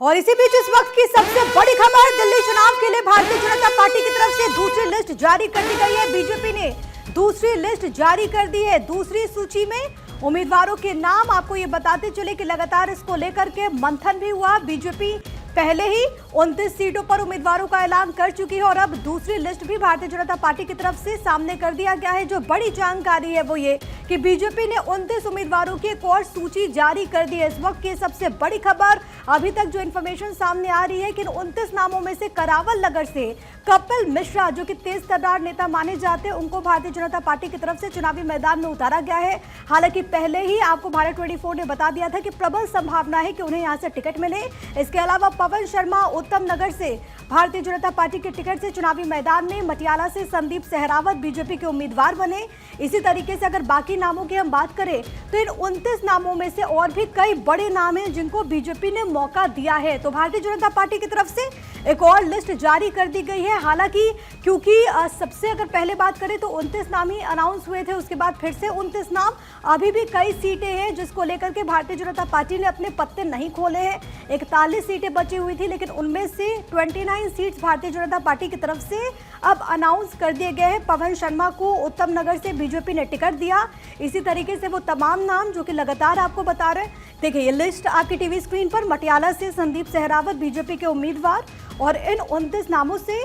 और इसी बीच इस वक्त की सबसे बड़ी खबर, दिल्ली चुनाव के लिए भारतीय जनता पार्टी की तरफ से दूसरी लिस्ट जारी कर दी गई है। बीजेपी ने दूसरी लिस्ट जारी कर दी है। दूसरी सूची में उम्मीदवारों के नाम आपको ये बताते चले कि लगातार इसको लेकर के मंथन भी हुआ। बीजेपी पहले ही 29 सीटों पर उम्मीदवारों का ऐलान कर चुकी है और अब दूसरी लिस्ट भी भारतीय जनता पार्टी की तरफ से सामने कर दिया गया है। जो बड़ी जानकारी है वो ये कि बीजेपी ने 29 उम्मीदवारों की एक और सूची जारी कर दी है। इस वक्त की सबसे बड़ी खबर, अभी तक जो इन्फॉर्मेशन सामने आ रही है कि इन 29 नामों में से करावल नगर से कपिल मिश्रा, जो कि तेज तर्रार नेता माने जाते हैं, उनको भारतीय जनता पार्टी की तरफ से चुनावी मैदान में उतारा गया है। हालांकि पहले ही आपको भारत 24 ने बता दिया था कि प्रबल संभावना है कि उन्हें यहां से टिकट मिले। इसके अलावा पवन शर्मा उत्तम नगर से भारतीय जनता पार्टी के टिकट से चुनावी मैदान में, मटियाला से संदीप सहरावत बीजेपी के उम्मीदवार बने। इसी तरीके से अगर बाकी नामों की हम बात करें तो इन 29 नामों में से और भी कई बड़े नाम हैं जिनको बीजेपी ने मौका दिया है। तो भारतीय जनता पार्टी की तरफ से एक और लिस्ट जारी कर दी गई है। हालांकि क्योंकि सबसे अगर पहले बात करें तो 29 नाम ही अनाउंस हुए थे, उसके बाद फिर से 29 नाम, अभी भी कई सीटें हैं जिसको लेकर के भारतीय जनता पार्टी ने अपने पत्ते नहीं खोले हैं। 41 सीटें बची हुई थी, लेकिन उनमें से 29 सीट्स भारतीय जनता पार्टी की तरफ से अब अनाउंस कर दिए गए हैं। पवन शर्मा को उत्तम नगर से बीजेपी ने टिकट दिया। इसी तरीके से वो तमाम नाम जो कि लगातार आपको बता रहे हैं, देखिए ये लिस्ट आपकी टीवी स्क्रीन पर, मटियाला से संदीप सहरावत बीजेपी के उम्मीदवार, और इन 29 नामों से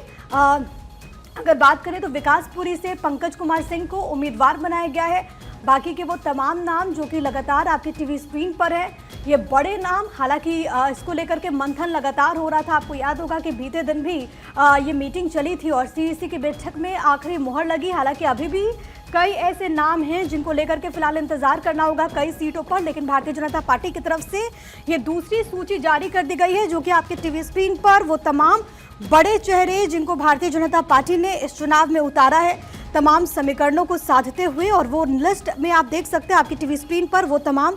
अगर बात करें तो विकासपुरी से पंकज कुमार सिंह को उम्मीदवार बनाया गया है। बाकी के वो तमाम नाम जो कि लगातार आपकी टीवी स्क्रीन पर है, ये बड़े नाम। हालांकि इसको लेकर के मंथन लगातार हो रहा था। आपको याद होगा कि बीते दिन भी ये मीटिंग चली थी और सीईसी की बैठक में आखिरी मोहर लगी। हालांकि अभी भी कई ऐसे नाम हैं जिनको लेकर के फिलहाल इंतजार करना होगा कई सीटों पर, लेकिन भारतीय जनता पार्टी की तरफ से ये दूसरी सूची जारी कर दी गई है जो कि आपके टीवी स्क्रीन पर वो तमाम बड़े चेहरे जिनको भारतीय जनता पार्टी ने इस चुनाव में उतारा है, तमाम समीकरणों को साधते हुए। और वो लिस्ट में आप देख सकते हैं आपकी टीवी स्क्रीन पर वो तमाम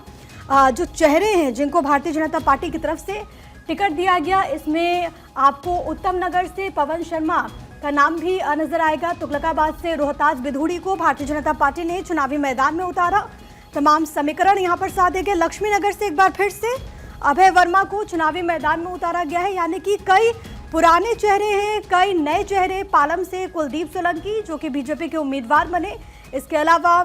जो चेहरे हैं जिनको भारतीय जनता पार्टी की तरफ से टिकट दिया गया। इसमें आपको उत्तम नगर से पवन शर्मा का नाम भी नजर आएगा। तुगलकाबाद से रोहताज बिधूड़ी को भारतीय जनता पार्टी ने चुनावी मैदान में उतारा। तमाम समीकरण यहां पर साधे गए। लक्ष्मी नगर से एक बार फिर से अभय वर्मा को चुनावी मैदान में उतारा गया है। यानी कि कई पुराने चेहरे हैं, कई नए चेहरे। पालम से कुलदीप सोलंकी जो कि बीजेपी के उम्मीदवार बने। इसके अलावा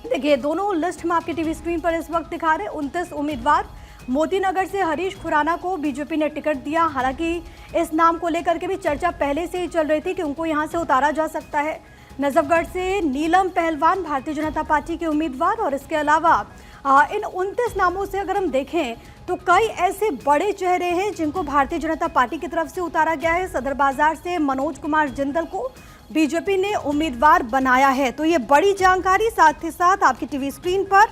देखिए दोनों लिस्ट में आपके टीवी स्क्रीन पर इस वक्त दिखा रहे 29 उम्मीदवार। मोती नगर से हरीश खुराना को बीजेपी ने टिकट दिया। हालांकि इस नाम को लेकर के भी चर्चा पहले से ही चल रही थी कि उनको यहां से उतारा जा सकता है। नजफगढ़ से नीलम पहलवान भारतीय जनता पार्टी के उम्मीदवार। और इसके अलावा इन 29 नामों से अगर हम देखें तो कई ऐसे बड़े चेहरे हैं जिनको भारतीय जनता पार्टी की तरफ से उतारा गया है। सदर बाजार से मनोज कुमार जिंदल को बीजेपी ने उम्मीदवार बनाया है। तो ये बड़ी जानकारी, साथ ही साथ आपकी टीवी स्क्रीन पर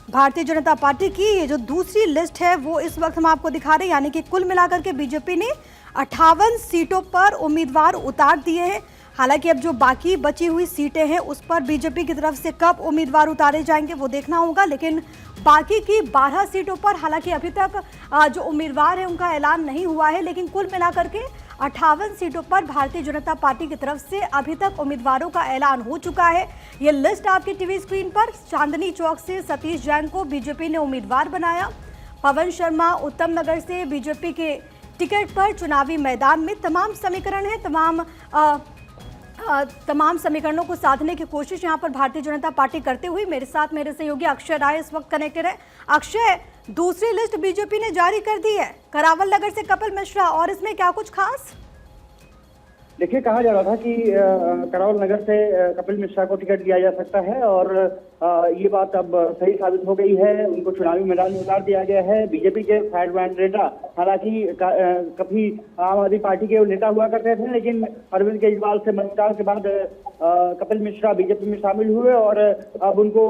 भारतीय जनता पार्टी की ये जो दूसरी लिस्ट है वो इस वक्त हम आपको दिखा रहे हैं। यानी कि कुल मिलाकर के बीजेपी ने 58 सीटों पर उम्मीदवार उतार दिए हैं। हालांकि अब जो बाकी बची हुई सीटें हैं उस पर बीजेपी की तरफ से कब उम्मीदवार उतारे जाएंगे वो देखना होगा। लेकिन बाकी की 12 सीटों पर हालांकि अभी तक जो उम्मीदवार है उनका ऐलान नहीं हुआ है, लेकिन कुल मिलाकर के 58 सीटों पर भारतीय जनता पार्टी की तरफ से अभी तक उम्मीदवारों का ऐलान हो चुका है। ये लिस्ट आपकी टीवी स्क्रीन पर। चांदनी चौक से सतीश जैन को बीजेपी ने उम्मीदवार बनाया। पवन शर्मा उत्तम नगर से बीजेपी के टिकट पर चुनावी मैदान में। तमाम समीकरण है, तमाम समीकरणों को साधने की कोशिश यहां पर भारतीय जनता पार्टी करते हुए मेरे साथ मेरे सहयोगी अक्षय राय इस वक्त कनेक्टेड है। अक्षय, दूसरी लिस्ट बीजेपी ने जारी कर दी है, करावल नगर से कपिल मिश्रा, और इसमें क्या कुछ खास? देखिए, कहा जा रहा था कि करावल नगर से कपिल मिश्रा को टिकट दिया जा सकता है और ये बात अब सही साबित हो गई है। उनको चुनावी मैदान में उतार दिया गया है। बीजेपी के फायरब्रांड नेता, हालांकि कभी आम आदमी पार्टी के नेता हुआ करते थे, लेकिन अरविंद केजरीवाल से मुलाकात के बाद कपिल मिश्रा बीजेपी में शामिल हुए और अब उनको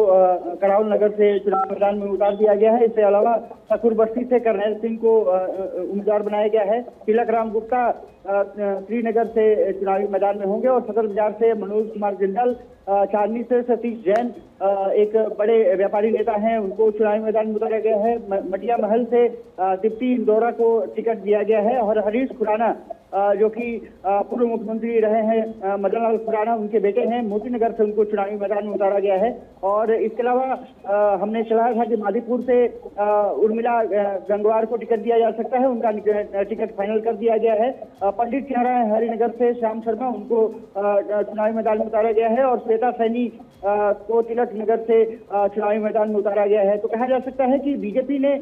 करावल नगर से चुनावी मैदान में उतार दिया गया है। इसके अलावा ससुर बस्ती से करनैल सिंह को उम्मीदवार बनाया गया है। तिलक राम गुप्ता श्रीनगर से चुनावी मैदान में होंगे और सदर बाजार से मनोज कुमार जिंदल, चांदनी से सतीश जैन एक बड़े व्यापारी नेता हैं, उनको चुनावी मैदान में उतारा गया है। मटिया महल से दीप्ति इंदौरा को टिकट दिया गया है और हरीश खुराना जो कि पूर्व मुख्यमंत्री रहे हैं मदन लाल खुराना, उनके बेटे हैं। मोतीनगर से उनको चुनावी मैदान में उतारा गया है। और इसके अलावा हमने चलाया था कि मादीपुर से उर्मिला गंगवार को टिकट दिया जा सकता है, उनका टिकट फाइनल कर दिया गया है। पंडित नारायण हरिनगर से श्याम शर्मा, उनको चुनावी मैदान में उतारा गया है। और श्वेता सैनी को तिलक नगर से चुनावी मैदान में उतारा गया है। तो कहा जा सकता है कि बीजेपी ने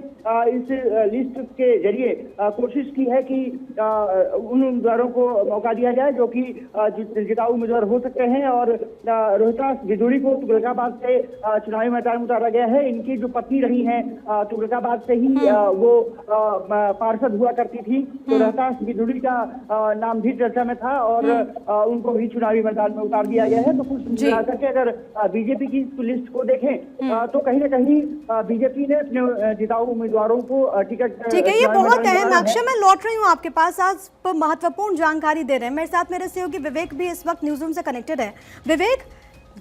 इस लिस्ट के जरिए कोशिश की है कि उन उम्मीदवारों को मौका दिया जाए जो कि जिताऊ उम्मीदवार हो सकते हैं। और रोहितास गिदोड़ी को तुगलकाबाद से चुनावी मैदान में उतारा गया है। इनकी जो पत्नी रही हैं तुगलकाबाद से ही वो पार्षद हुआ करती थी, तो रोहितास गिदोड़ी का नाम भी चर्चा में था और उनको भी चुनावी मैदान में उतार दिया गया है। तो कुछ मिलाकर के अगर बीजेपी की लिस्ट को देखें तो कहीं ना कहीं बीजेपी ने अपने जिताऊ उम्मीदवारों को टिकट। ठीक है, ये बहुत अहम अक्षय, मैं लौट रही हूँ आपके पास। आज पर महत्वपूर्ण जानकारी दे रहे हैं मेरे साथ मेरे सहयोगी विवेक भी इस वक्त न्यूज़ रूम से कनेक्टेड है। विवेक,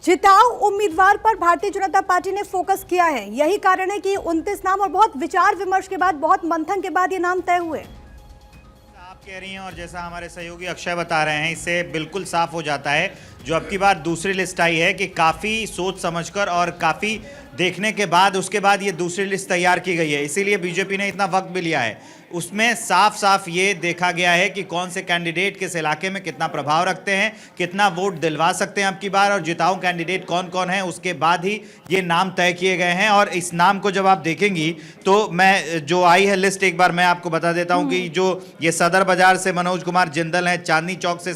जिताऊ उम्मीदवार पर भारतीय जनता पार्टी ने फोकस किया है, यही कारण है कि 29 नाम और बहुत विचार विमर्श के बाद, बहुत मंथन के बाद ये नाम तय हुए। आप कह रही हैं और जैसा हमारे सहयोगी अक्षय बता रहे हैं, इससे बिल्कुल साफ हो जाता है जो अब की बार दूसरी लिस्ट आई है कि काफ़ी सोच समझकर और काफ़ी देखने के बाद उसके बाद ये दूसरी लिस्ट तैयार की गई है। इसीलिए बीजेपी ने इतना वक्त भी लिया है। उसमें साफ साफ ये देखा गया है कि कौन से कैंडिडेट किस इलाके में कितना प्रभाव रखते हैं, कितना वोट दिलवा सकते हैं अब की बार, और जिताऊ कैंडिडेट कौन कौन है, उसके बाद ही ये नाम तय किए गए हैं। और इस नाम को जब आप देखेंगी तो मैं जो आई है लिस्ट एक बार मैं आपको बता देता हूं कि जो ये सदर बाजार से मनोज कुमार जिंदल है, चांदनी चौक से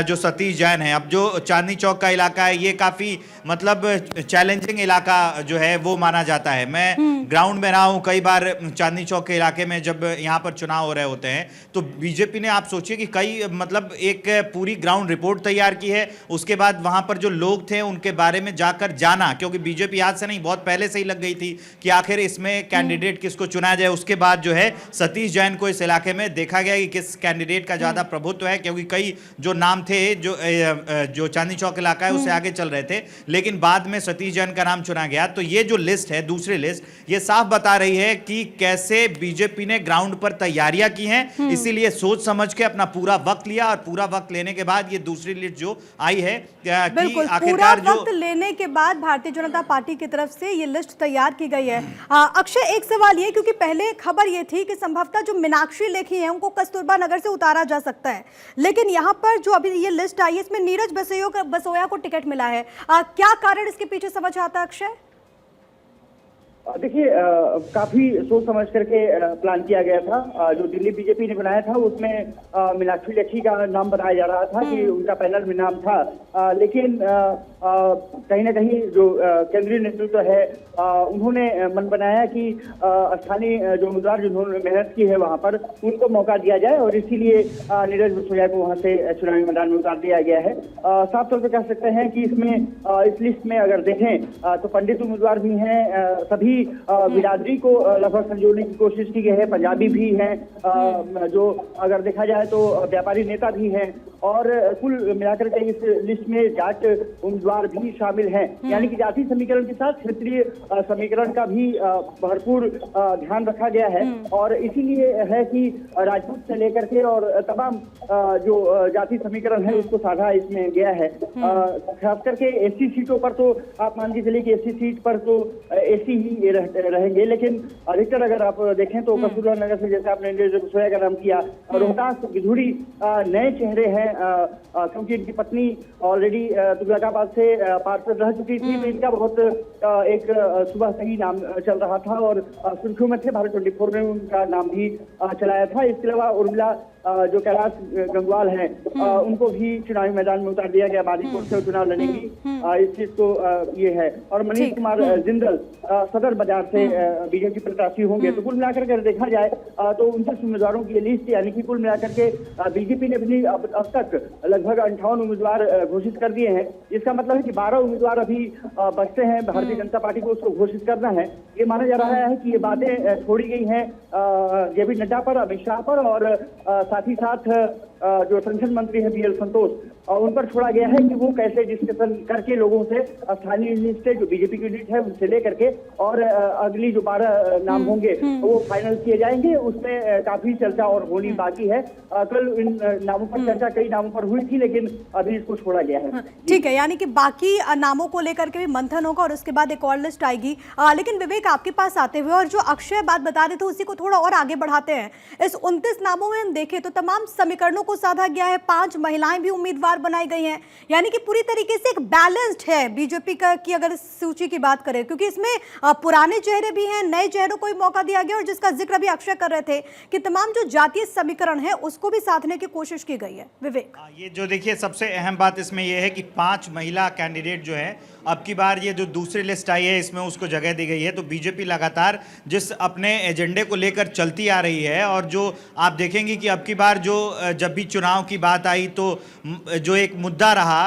जो सतीश जैन है। अब जो चांदनी चौक का इलाका है ये काफ़ी मतलब चैलेंजिंग इलाका जो है वो माना जाता है। मैं ग्राउंड में रहा हूँ कई बार चांदनी चौक के इलाके में, जब यहाँ पर चुनाव हो रहे होते हैं तो बीजेपी ने आप सोचिए कि कई मतलब एक पूरी ग्राउंड रिपोर्ट तैयार की है। उसके बाद वहाँ पर जो लोग थे उनके बारे में जाकर जाना, क्योंकि बीजेपी आज से नहीं बहुत पहले से ही लग गई थी कि आखिर इसमें कैंडिडेट किसको चुना जाए। उसके बाद जो है सतीश जैन को इस इलाके में देखा गया कि किस कैंडिडेट का ज़्यादा प्रभुत्व है, क्योंकि कई जो नाम थे जो चांदनी चौक इलाका है उससे आगे चल रहे थे, लेकिन बाद में सतीश जैन का नाम चुना गया। तो ये जो लिस्ट है दूसरी लिस्ट, ये साफ बता रही है कि कैसे बीजेपी ने ग्राउंड पर तैयारियां की हैं। इसीलिए सोच समझ के अपना पूरा वक्त लिया और पूरा वक्त लेने के बाद ये दूसरी लिस्ट जो आई है बिल्कुल पूरा वक्त लेने के बाद भारतीय जनता पार्टी की तरफ से ये लिस्ट तैयार की गई है। अक्षय, एक सवाल ये, क्योंकि पहले खबर ये थी कि संभवतः जो मीनाक्षी लेखी है उनको कस्तूरबा नगर से उतारा जा सकता है, लेकिन यहाँ पर जो अभी ये लिस्ट आई है इसमें नीरज बसोया को टिकट मिला है। क्या कारण इसके पीछे समझ आता है अक्षय? देखिए काफी सोच समझ करके प्लान किया गया था। जो दिल्ली बीजेपी ने बनाया था उसमें मीनाक्षी लेखी का नाम बताया जा रहा था कि उनका पैनल में नाम था, लेकिन कहीं ना कहीं जो केंद्रीय नेतृत्व है उन्होंने मन बनाया कि स्थानीय जो उम्मीदवार जिन्होंने मेहनत की है वहां पर उनको मौका दिया जाए, और इसीलिए नीरज बसोया को वहां से चुनावी मैदान में उतार दिया गया है। साफ तौर पर कह सकते हैं कि इसमें इस लिस्ट में अगर देखें तो पंडित उम्मीदवार भी हैं, सभी बिरादरी को लगभग संजोड़ने की कोशिश की गई है, पंजाबी भी हैं, जो अगर देखा जाए तो व्यापारी नेता भी हैं, और कुल मिलाकर के इस लिस्ट में जाट उम्मीदवार भी शामिल हैं। यानी कि जाति समीकरण के साथ क्षेत्रीय समीकरण का भी भरपूर ध्यान रखा गया है, और इसीलिए है कि राजपूत से लेकर के और तमाम जो जाति समीकरण है उसको साधा इसमें गया है। खास करके एससी सीटों पर तो आप मान के चलिए कि एससी सीट पर तो एससी ही रहेंगे, लेकिन अधिकतर अगर आप देखें तो कस्तूरबा नगर से जैसे आपने नीरज बसोया का नाम किया, रोहतास गिधोड़ी नए चेहरे हैं, क्योंकि इनकी पत्नी ऑलरेडी तुगलकाबाद से पार्षद रह चुकी थी, तो इनका बहुत एक सुबह से ही नाम चल रहा था और सुर्खियों में थे। भारत 24 ने उनका नाम भी चलाया था। इसके अलावा उर्मिला जो कैलाश गंगवाल हैं उनको भी चुनावी मैदान में उतार दिया गया, मादीपुर से चुनाव लड़ेंगी, इस चीज को ये है। और मनीष कुमार जिंदल सदर बाजार से बीजेपी प्रत्याशी होंगे। तो कुल मिलाकर के देखा जाए तो 29 उम्मीदवारों की लिस्ट, यानी कि कुल मिलाकर के बीजेपी ने अपनी अब तक लगभग 58 उम्मीदवार घोषित कर दिए हैं। इसका मतलब है कि 12 उम्मीदवार अभी बचते हैं, भारतीय जनता पार्टी को उसको घोषित करना है। ये माना जा रहा है कि ये बातें छोड़ी गई हैं जेपी नड्डा पर, अमित शाह पर, और साथ ही साथ जो संसद मंत्री है BL संतोष, उन पर छोड़ा गया है कि वो कैसे डिस्कशन करके लोगों से स्थानीय लिस्ट जो बीजेपी की लिस्ट है उनसे लेकर के और अगली जो 12 नाम होंगे वो फाइनल किए जाएंगे। उसमें काफी चर्चा और होनी बाकी है। कल इन नामों पर चर्चा कई नामों पर हुई थी, लेकिन अभी इसको छोड़ा गया है। ठीक है, यानी कि बाकी नामों को लेकर के भी मंथन होगा और उसके बाद एक और लिस्ट आएगी। लेकिन विवेक, आपके पास आते हुए और जो अक्षय बात बता रहे थे उसी को थोड़ा और आगे बढ़ाते हैं। इस 29 नामों में हम देखें तो तमाम समीकरणों को साधा गया है, 5 महिलाएं भी उम्मीदवार बनाई गई हैं, यानी कि पूरी तरीके से एक बैलेंस्ड है बीजेपी का की अगर सूची की बात करें, क्योंकि इसमें पुराने चेहरे भी हैं, नए चेहरों को भी मौका दिया गया और जिसका जिक्र भी अक्षय कर रहे थे कि तमाम जो जातीय समीकरण है उसको भी साधने की कोशिश की गई है। विवेक, ये जो देखिए सबसे अहम बात इसमें यह है कि 5 महिला कैंडिडेट जो है अब की बार ये जो दूसरी लिस्ट आई है इसमें उसको जगह दी गई है। तो बीजेपी लगातार जिस अपने एजेंडे को लेकर चलती आ रही है और जो आप देखेंगे कि अब की बार जो जब भी चुनाव की बात आई तो जो एक मुद्दा रहा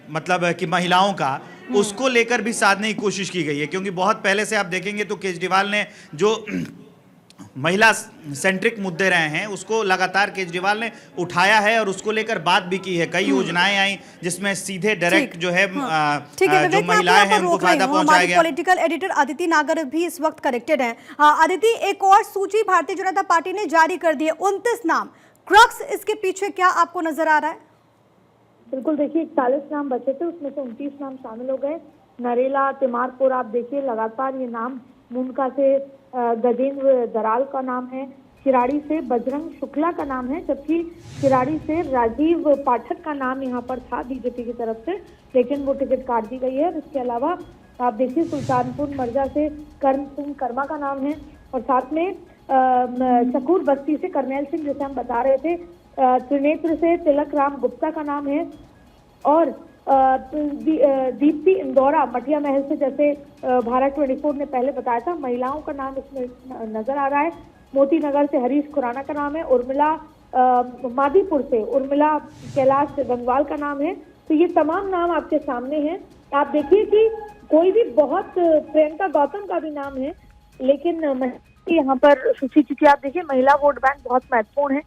मतलब कि महिलाओं का, उसको लेकर भी साधने की कोशिश की गई है। क्योंकि बहुत पहले से आप देखेंगे तो केजरीवाल ने जो महिला सेंट्रिक मुद्दे रहे हैं उसको लगातार केजरीवाल ने उठाया है और उसको लेकर बात भी की है। कई योजनाएं आई जिसमें सीधे डायरेक्ट जो है जो महिलाएं हैं उनको फायदा पहुंचाया गया। पॉलिटिकल एडिटर अदिति नागर भी इस वक्त कनेक्टेड है। अदिति, एक और सूची भारतीय जनता पार्टी ने जारी कर दी है, 29 नाम। क्रक्स इसके पीछे क्या आपको नजर आ रहा है? बिल्कुल, देखिए 41 नाम बचे थे, उसमें से 29 नाम शामिल हो गए। नरेला, तिमारपुर, आप देखिए लगातार ये नाम, मुनका से गजेंद्र दराल का नाम है, चिराड़ी से बजरंग शुक्ला का नाम है, जबकि चिराड़ी से राजीव पाठक का नाम यहाँ पर था बीजेपी की तरफ से, लेकिन वो टिकट काट दी गई है। इसके अलावा आप देखिए सुल्तानपुर मरजा से कर्ण सिंह कर्मा का नाम है और साथ में शकूर बस्ती से करनैल सिंह, जैसे हम बता रहे थे, त्रिनेत्र से तिलक राम गुप्ता का नाम है और दीप्ति इंदौरा मटिया महल से, जैसे भारत 24 ने पहले बताया था, महिलाओं का नाम इसमें नजर आ रहा है। मोती नगर से हरीश खुराना का नाम है, उर्मिला मादीपुर से उर्मिला कैलाश गंगवाल का नाम है। तो ये तमाम नाम आपके सामने हैं। आप देखिए कि कोई भी बहुत, प्रियंका गौतम का भी नाम है, लेकिन यहाँ पर सूची, क्योंकि आप देखिए महिला वोट बैंक बहुत महत्वपूर्ण है।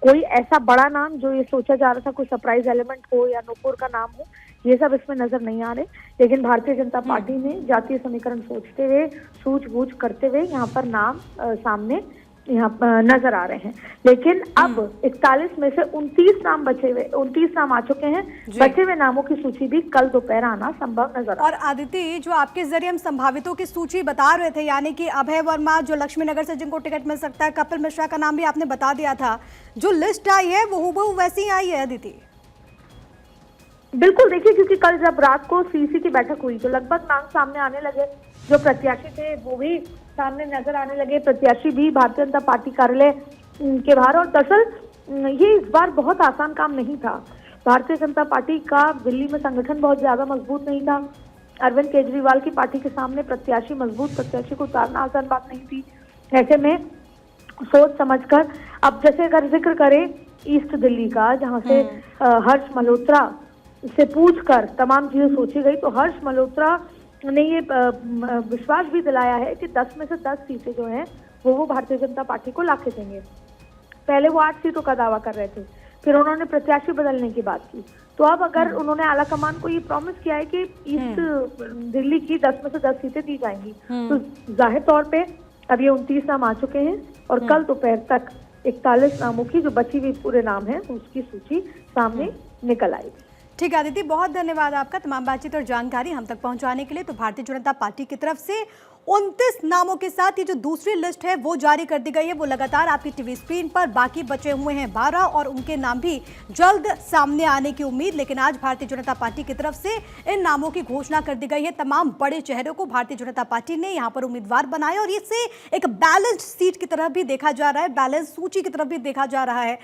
कोई ऐसा बड़ा नाम जो ये सोचा जा रहा था कोई सरप्राइज एलिमेंट हो या नूपुर का नाम हो, ये सब इसमें नजर नहीं आ रहे। लेकिन भारतीय जनता पार्टी ने जातीय समीकरण सोचते हुए, सूझबूझ करते हुए यहाँ पर नाम सामने यहाँ नजर आ रहे हैं। लेकिन अब 41 में से 29 नाम बचे हुए, 29 नाम आ चुके हैं। बचे हुए नामों की सूची भी कल दोपहर आना संभव नजर। और आदित्य, जो आपके जरिए हम संभावितों की सूची बता रहे थे, यानी कि अभय वर्मा जो लक्ष्मी नगर से जिनको टिकट मिल सकता है, कपिल मिश्रा का नाम भी आपने बता दिया था, जो लिस्ट आई है वो हूबहू वैसी ही आई है आदित्य? बिल्कुल, देखिए क्योंकि कल जब रात को सीसी की बैठक हुई तो लगभग नाम सामने आने लगे, जो प्रत्याशी थे वो भी सामने नजर आने लगे, प्रत्याशी भी भारतीय जनता पार्टी कार्यालय के बाहर। और दरअसल ये इस बार बहुत आसान काम नहीं था। भारतीय जनता पार्टी का दिल्ली में संगठन बहुत ज्यादा मजबूत नहीं था। अरविंद केजरीवाल की पार्टी के सामने प्रत्याशी, मजबूत प्रत्याशी को उतारना आसान बात नहीं थी। ऐसे में सोच समझकर, अब जैसे अगर जिक्र करें ईस्ट दिल्ली का, जहाँ से हर्ष मल्होत्रा से पूछकर तमाम चीजें सोची गई, तो हर्ष मल्होत्रा ने ये विश्वास भी दिलाया है कि 10 में से 10 सीटें जो हैं वो भारतीय जनता पार्टी को लाके देंगे। पहले वो 8 सीटों का दावा कर रहे थे, फिर उन्होंने प्रत्याशी बदलने की बात की। तो अब अगर उन्होंने आला कमान को ये प्रॉमिस किया है कि ईस्ट दिल्ली की 10 में से 10 सीटें दी जाएंगी, तो जाहिर तौर पे अब ये 29 नाम आ चुके हैं और कल दोपहर तक 41 नामों की जो बची हुई पूरे नाम है उसकी सूची सामने निकल आएगी। ठीक है आदित्य, बहुत धन्यवाद आपका तमाम बातचीत और जानकारी हम तक पहुंचाने के लिए। तो भारतीय जनता पार्टी की तरफ से 29 नामों के साथ ये जो दूसरी लिस्ट है वो जारी कर दी गई है। वो लगातार आपकी टीवी स्क्रीन पर, बाकी बचे हुए हैं 12 और उनके नाम भी जल्द सामने आने की उम्मीद। लेकिन आज भारतीय जनता पार्टी की तरफ से इन नामों की घोषणा कर दी गई है। तमाम बड़े चेहरों को भारतीय जनता पार्टी ने यहाँ पर उम्मीदवार बनाया और इससे एक बैलेंस्ड सीट की तरफ भी देखा जा रहा है, बैलेंस सूची की तरफ भी देखा जा रहा है।